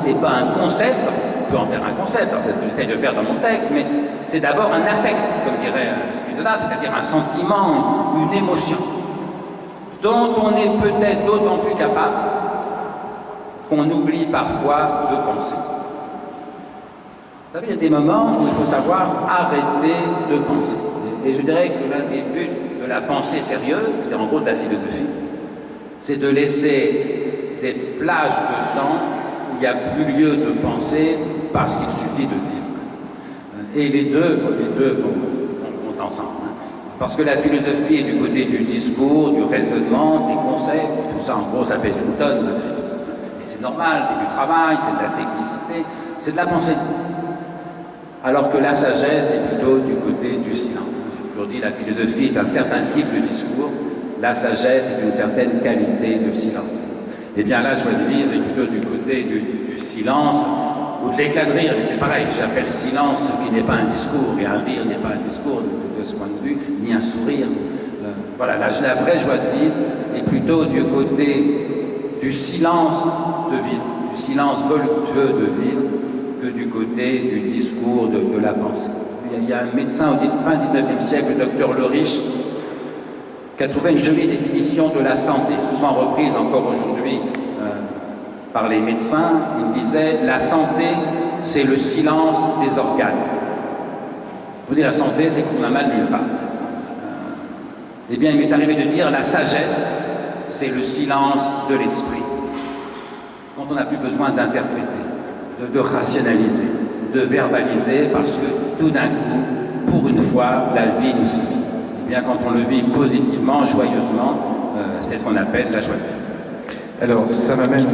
c'est pas un concept, on peut en faire un concept, c'est ce que j'essaie de faire dans mon texte, mais c'est d'abord un affect, comme dirait Spinoza, c'est-à-dire un sentiment, une émotion, dont on est peut-être d'autant plus capable qu'on oublie parfois de penser. Vous savez, il y a des moments où il faut savoir arrêter de penser. Et je dirais que l'un des buts de la pensée sérieuse, c'est en gros de la philosophie, c'est de laisser des plages de temps où il n'y a plus lieu de penser parce qu'il suffit de vivre. Et les deux vont ensemble. Parce que la philosophie est du côté du discours, du raisonnement, des concepts, tout ça en gros ça pèse une tonne de trucs. Et c'est normal, c'est du travail, c'est de la technicité, c'est de la pensée. Alors que la sagesse est plutôt du côté du silence. J'ai toujours dit la philosophie est un certain type de discours, la sagesse est une certaine qualité de silence. Eh bien la joie de vivre est plutôt du côté du silence ou de l'éclat de rire, mais c'est pareil, j'appelle silence ce qui n'est pas un discours, et un rire n'est pas un discours de ce point de vue, ni un sourire. Voilà, la vraie joie de vivre est plutôt du côté du silence de vivre, du silence voluptueux de vivre, que du côté du discours de la pensée. Il y a un médecin au fin 19e siècle, le docteur Le Riche, qui a trouvé une jolie définition de la santé, souvent reprise encore aujourd'hui par les médecins. Il disait « La santé, c'est le silence des organes ». Vous dites la santé, c'est qu'on a mal nulle part. Eh bien, il m'est arrivé de dire « La sagesse, c'est le silence de l'esprit ». Quand on n'a plus besoin d'interpréter, de rationaliser, de verbaliser, parce que tout d'un coup, pour une fois, la vie nous suffit. Et bien, quand on le vit positivement, joyeusement, c'est ce qu'on appelle la joie de vivre. Alors, ça m'amène